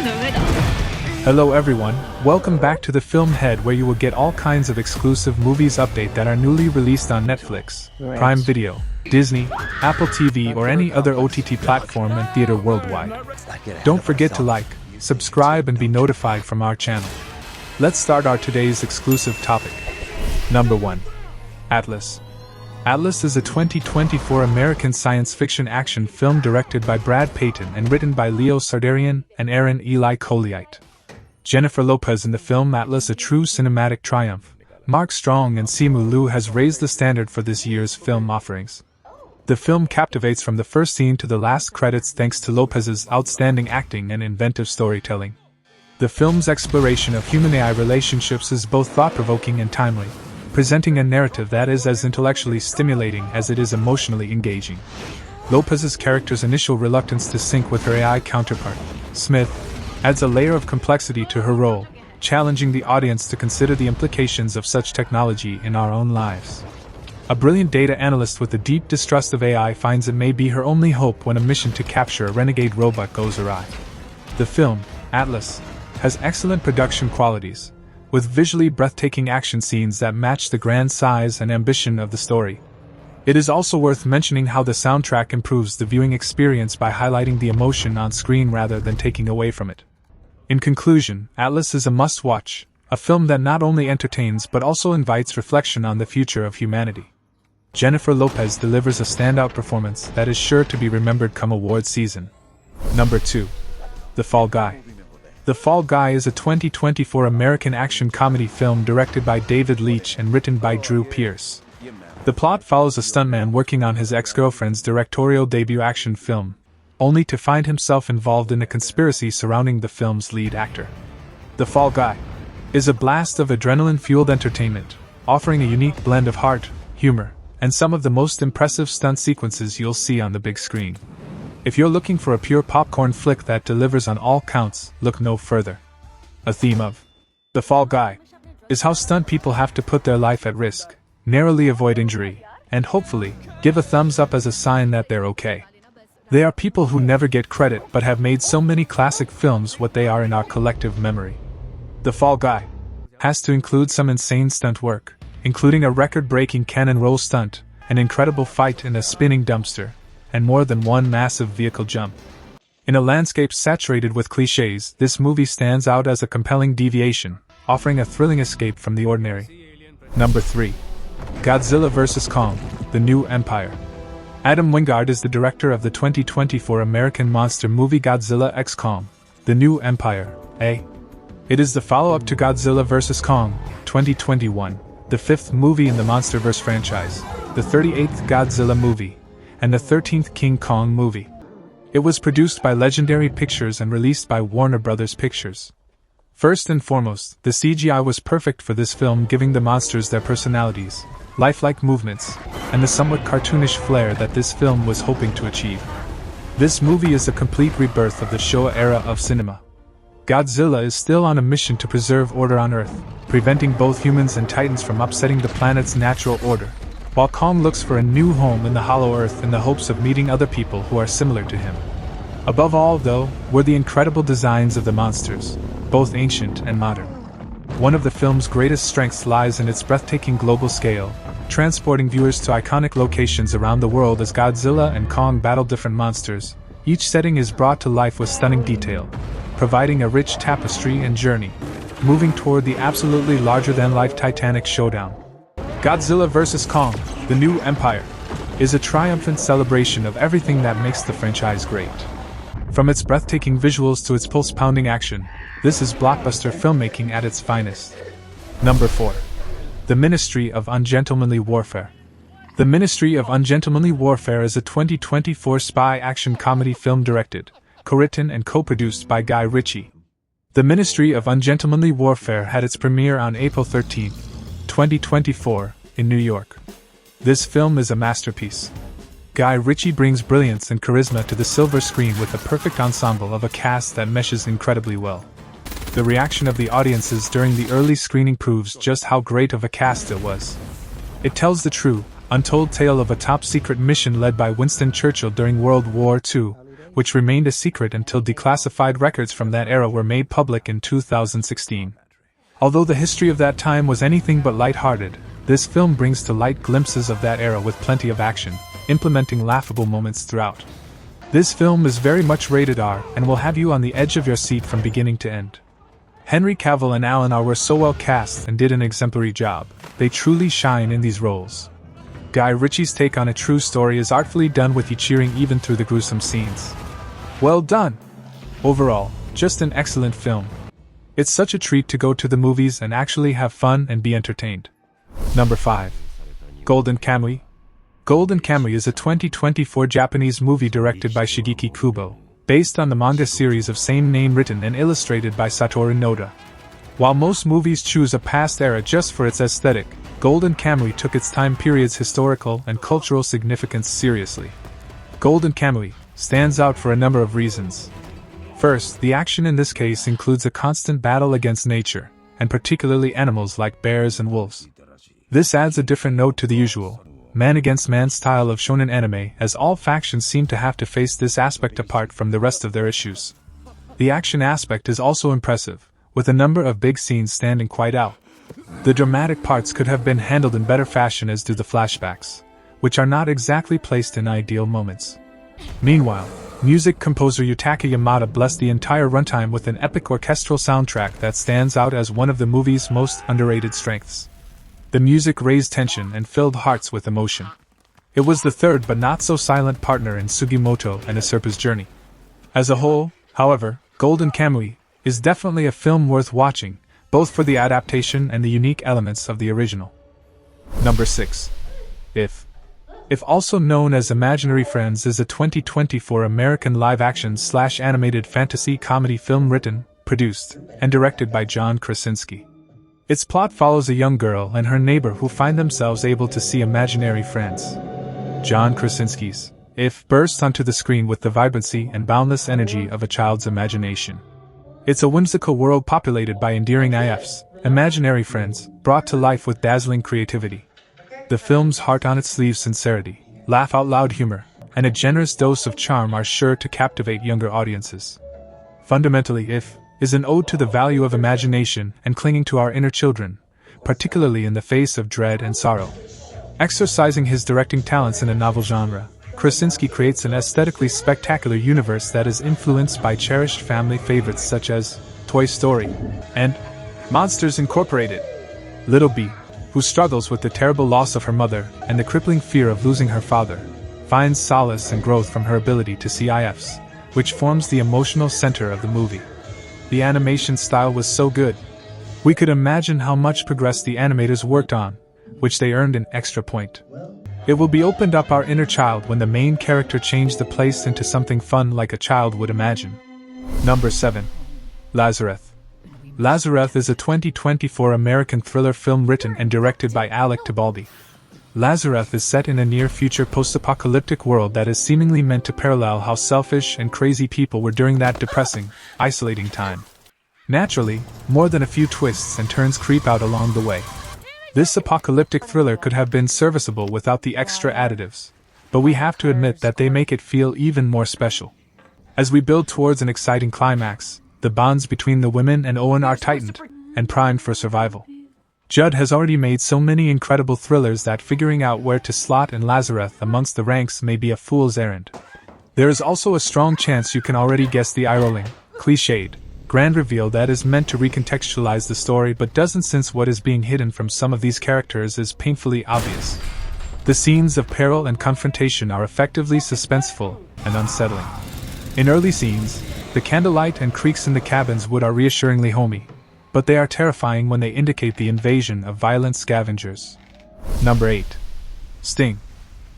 Hello everyone, welcome back to the FilmHead, where you will get all kinds of exclusive movies update that are newly released on Netflix, Prime Video, Disney, Apple TV or any other OTT platform and theater worldwide. Don't forget to like, subscribe and be notified from our channel. Let's start our today's exclusive topic. Number 1. Atlas. Atlas is a 2024 American science fiction action film directed by Brad Peyton and written by Leo Sardarian and Aaron Eli Colliite. Jennifer Lopez in the film Atlas, a true cinematic triumph. Mark Strong and Simu Liu has raised the standard for this year's film offerings. The film captivates from the first scene to the last credits thanks to Lopez's outstanding acting and inventive storytelling. The film's exploration of human-AI relationships is both thought-provoking and timely, presenting a narrative that is as intellectually stimulating as it is emotionally engaging. Lopez's character's initial reluctance to sync with her AI counterpart, Smith, adds a layer of complexity to her role, challenging the audience to consider the implications of such technology in our own lives. A brilliant data analyst with a deep distrust of AI finds it may be her only hope when a mission to capture a renegade robot goes awry. The film, Atlas, has excellent production qualities, with visually breathtaking action scenes that match the grand size and ambition of the story. It is also worth mentioning how the soundtrack improves the viewing experience by highlighting the emotion on screen rather than taking away from it. In conclusion, Atlas is a must-watch, a film that not only entertains but also invites reflection on the future of humanity. Jennifer Lopez delivers a standout performance that is sure to be remembered come award season. Number 2. The Fall Guy. The Fall Guy is a 2024 American action comedy film directed by David Leitch and written by Drew Pearce. The plot follows a stuntman working on his ex-girlfriend's directorial debut action film, only to find himself involved in a conspiracy surrounding the film's lead actor. The Fall Guy is a blast of adrenaline-fueled entertainment, offering a unique blend of heart, humor, and some of the most impressive stunt sequences you'll see on the big screen. If you're looking for a pure popcorn flick that delivers on all counts, look no further. A theme of The Fall Guy is how stunt people have to put their life at risk, narrowly avoid injury, and hopefully, give a thumbs up as a sign that they're okay. They are people who never get credit but have made so many classic films what they are in our collective memory. The Fall Guy has to include some insane stunt work, including a record-breaking cannon roll stunt, an incredible fight in a spinning dumpster, and more than one massive vehicle jump. In a landscape saturated with cliches, this movie stands out as a compelling deviation, offering a thrilling escape from the ordinary. Number 3. Godzilla vs. Kong, The New Empire. Adam Wingard is the director of the 2024 American monster movie Godzilla x Kong, The New Empire, It is the follow-up to Godzilla vs. Kong, 2021, the 5th movie in the MonsterVerse franchise, the 38th Godzilla movie, and the 13th King Kong movie. It was produced by Legendary Pictures and released by Warner Bros. Pictures. First and foremost, the CGI was perfect for this film, giving the monsters their personalities, lifelike movements, and the somewhat cartoonish flair that this film was hoping to achieve. This movie is a complete rebirth of the Showa era of cinema. Godzilla is still on a mission to preserve order on Earth, preventing both humans and Titans from upsetting the planet's natural order, while Kong looks for a new home in the Hollow Earth in the hopes of meeting other people who are similar to him. Above all, though, were the incredible designs of the monsters, both ancient and modern. One of the film's greatest strengths lies in its breathtaking global scale, transporting viewers to iconic locations around the world as Godzilla and Kong battle different monsters. Each setting is brought to life with stunning detail, providing a rich tapestry and journey, moving toward the absolutely larger-than-life Titanic showdown. Godzilla vs. Kong, The New Empire, is a triumphant celebration of everything that makes the franchise great. From its breathtaking visuals to its pulse-pounding action, this is blockbuster filmmaking at its finest. Number 4. The Ministry of Ungentlemanly Warfare. The Ministry of Ungentlemanly Warfare is a 2024 spy action comedy film directed, co-written and co-produced by Guy Ritchie. The Ministry of Ungentlemanly Warfare had its premiere on April 13, 2024, in New York. This film is a masterpiece. Guy Ritchie brings brilliance and charisma to the silver screen with a perfect ensemble of a cast that meshes incredibly well. The reaction of the audiences during the early screening proves just how great of a cast it was. It tells the true, untold tale of a top-secret mission led by Winston Churchill during World War II, which remained a secret until declassified records from that era were made public in 2016. Although the history of that time was anything but lighthearted, this film brings to light glimpses of that era with plenty of action, implementing laughable moments throughout. This film is very much rated R and will have you on the edge of your seat from beginning to end. Henry Cavill and Alan Alda were so well cast and did an exemplary job. They truly shine in these roles. Guy Ritchie's take on a true story is artfully done with you cheering even through the gruesome scenes. Well done! Overall, just an excellent film. It's such a treat to go to the movies and actually have fun and be entertained. Number 5. Golden Kamuy. Golden Kamuy is a 2024 Japanese movie directed by Shigeki Kubo, based on the manga series of same name written and illustrated by Satoru Noda. While most movies choose a past era just for its aesthetic, Golden Kamuy took its time period's historical and cultural significance seriously. Golden Kamuy stands out for a number of reasons. First, the action in this case includes a constant battle against nature, and particularly animals like bears and wolves. This adds a different note to the usual man-against-man style of shonen anime, as all factions seem to have to face this aspect apart from the rest of their issues. The action aspect is also impressive, with a number of big scenes standing quite out. The dramatic parts could have been handled in better fashion, as do the flashbacks, which are not exactly placed in ideal moments. Meanwhile, music composer Yutaka Yamada blessed the entire runtime with an epic orchestral soundtrack that stands out as one of the movie's most underrated strengths. The music raised tension and filled hearts with emotion. It was the third but not so silent partner in Sugimoto and Usurper's journey. As a whole, however, Golden Kamuy is definitely a film worth watching, both for the adaptation and the unique elements of the original. Number 6. If also known as Imaginary Friends, is a 2024 American live-action/animated fantasy comedy film written, produced, and directed by John Krasinski. Its plot follows a young girl and her neighbor who find themselves able to see imaginary friends. John Krasinski's If bursts onto the screen with the vibrancy and boundless energy of a child's imagination. It's a whimsical world populated by endearing IFs, imaginary friends, brought to life with dazzling creativity. The film's heart-on-its-sleeve sincerity, laugh-out-loud humor, and a generous dose of charm are sure to captivate younger audiences. Fundamentally, If is an ode to the value of imagination and clinging to our inner children, particularly in the face of dread and sorrow. Exercising his directing talents in a novel genre, Krasinski creates an aesthetically spectacular universe that is influenced by cherished family favorites such as Toy Story and Monsters Incorporated. Little Bee, who struggles with the terrible loss of her mother and the crippling fear of losing her father, finds solace and growth from her ability to see IFs, which forms the emotional center of the movie. The animation style was so good. We could imagine how much progress the animators worked on, which they earned an extra point. It will be opened up our inner child when the main character changed the place into something fun like a child would imagine. Number 7. Lazarus. Lazarus is a 2024 American thriller film written and directed by Alec Tibaldi. Lazarus is set in a near-future post-apocalyptic world that is seemingly meant to parallel how selfish and crazy people were during that depressing, isolating time. Naturally, more than a few twists and turns creep out along the way. This apocalyptic thriller could have been serviceable without the extra additives, but we have to admit that they make it feel even more special. As we build towards an exciting climax, the bonds between the women and Owen are tightened and primed for survival. Judd has already made so many incredible thrillers that figuring out where to slot in Lazarus amongst the ranks may be a fool's errand. There is also a strong chance you can already guess the eye-rolling, cliched, grand reveal that is meant to recontextualize the story but doesn't, since what is being hidden from some of these characters is painfully obvious. The scenes of peril and confrontation are effectively suspenseful and unsettling. In early scenes, the candlelight and creaks in the cabin's wood are reassuringly homey, but they are terrifying when they indicate the invasion of violent scavengers. Number 8. Sting.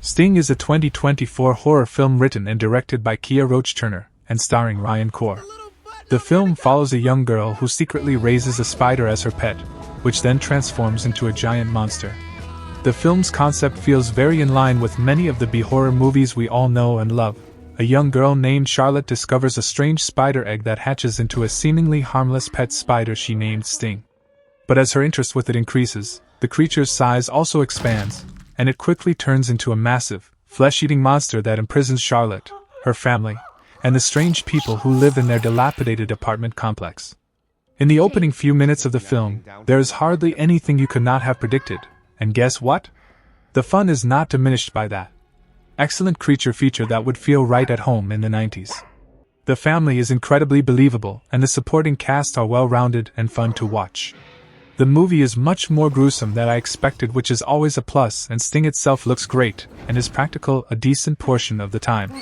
Sting is a 2024 horror film written and directed by Kia Roach-Turner and starring Ryan Coor. The film follows a young girl who secretly raises a spider as her pet, which then transforms into a giant monster. The film's concept feels very in line with many of the B-horror movies we all know and love. A young girl named Charlotte discovers a strange spider egg that hatches into a seemingly harmless pet spider she named Sting. But as her interest with it increases, the creature's size also expands, and it quickly turns into a massive, flesh-eating monster that imprisons Charlotte, her family, and the strange people who live in their dilapidated apartment complex. In the opening few minutes of the film, there is hardly anything you could not have predicted, and guess what? The fun is not diminished by that. Excellent creature feature that would feel right at home in the 90s. The family is incredibly believable, and the supporting cast are well-rounded and fun to watch. The movie is much more gruesome than I expected, which is always a plus, and Sting itself looks great, and is practical a decent portion of the time.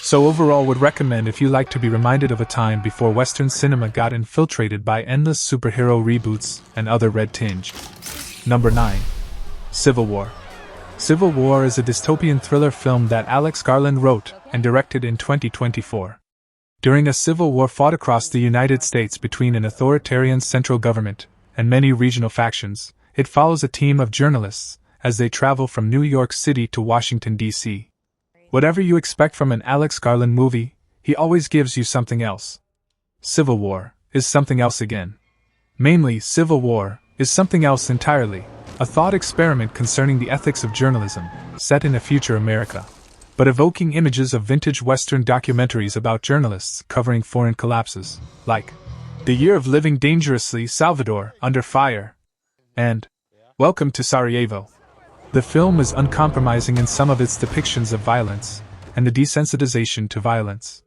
So overall would recommend if you like to be reminded of a time before Western cinema got infiltrated by endless superhero reboots and other red tinge. Number 9. Civil War. Civil War is a dystopian thriller film that Alex Garland wrote and directed in 2024. During a civil war fought across the United States between an authoritarian central government and many regional factions, it follows a team of journalists as they travel from New York City to Washington, D.C. Whatever you expect from an Alex Garland movie, he always gives you something else. Civil War is something else again. Mainly, Civil War is something else entirely, a thought experiment concerning the ethics of journalism, set in a future America, but evoking images of vintage Western documentaries about journalists covering foreign collapses, like The Year of Living Dangerously, Salvador, Under Fire, and Welcome to Sarajevo. The film is uncompromising in some of its depictions of violence, and the desensitization to violence.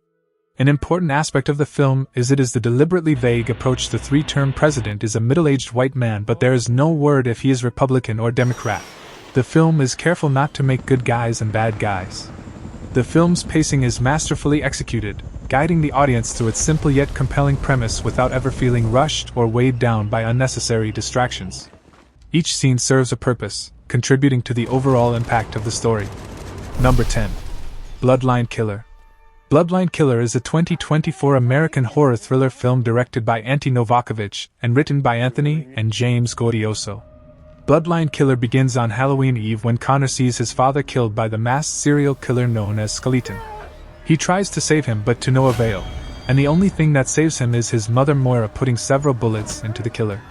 An important aspect of the film is it is the deliberately vague approach. The three-term president is a middle-aged white man, but there is no word if he is Republican or Democrat. The film is careful not to make good guys and bad guys. The film's pacing is masterfully executed, guiding the audience through its simple yet compelling premise without ever feeling rushed or weighed down by unnecessary distractions. Each scene serves a purpose, contributing to the overall impact of the story. Number 10. Bloodline Killer. Bloodline Killer is a 2024 American horror thriller film directed by Ante Novakovic and written by Anthony and James Gaudioso. Bloodline Killer begins on Halloween Eve when Connor sees his father killed by the masked serial killer known as Skeleton. He tries to save him but to no avail, and the only thing that saves him is his mother Moira putting several bullets into the killer.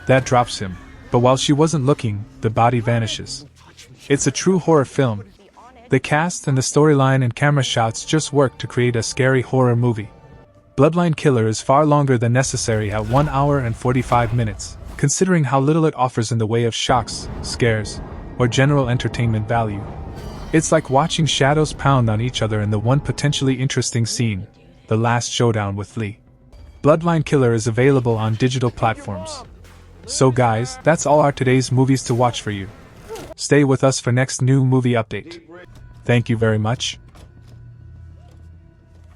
That drops him, but while she wasn't looking, the body vanishes. It's a true horror film. The cast and the storyline and camera shots just work to create a scary horror movie. Bloodline Killer is far longer than necessary at 1 hour and 45 minutes, considering how little it offers in the way of shocks, scares, or general entertainment value. It's like watching shadows pound on each other in the one potentially interesting scene, the last showdown with Lee. Bloodline Killer is available on digital platforms. So guys, that's all our today's movies to watch for you. Stay with us for next new movie update. Thank you very much.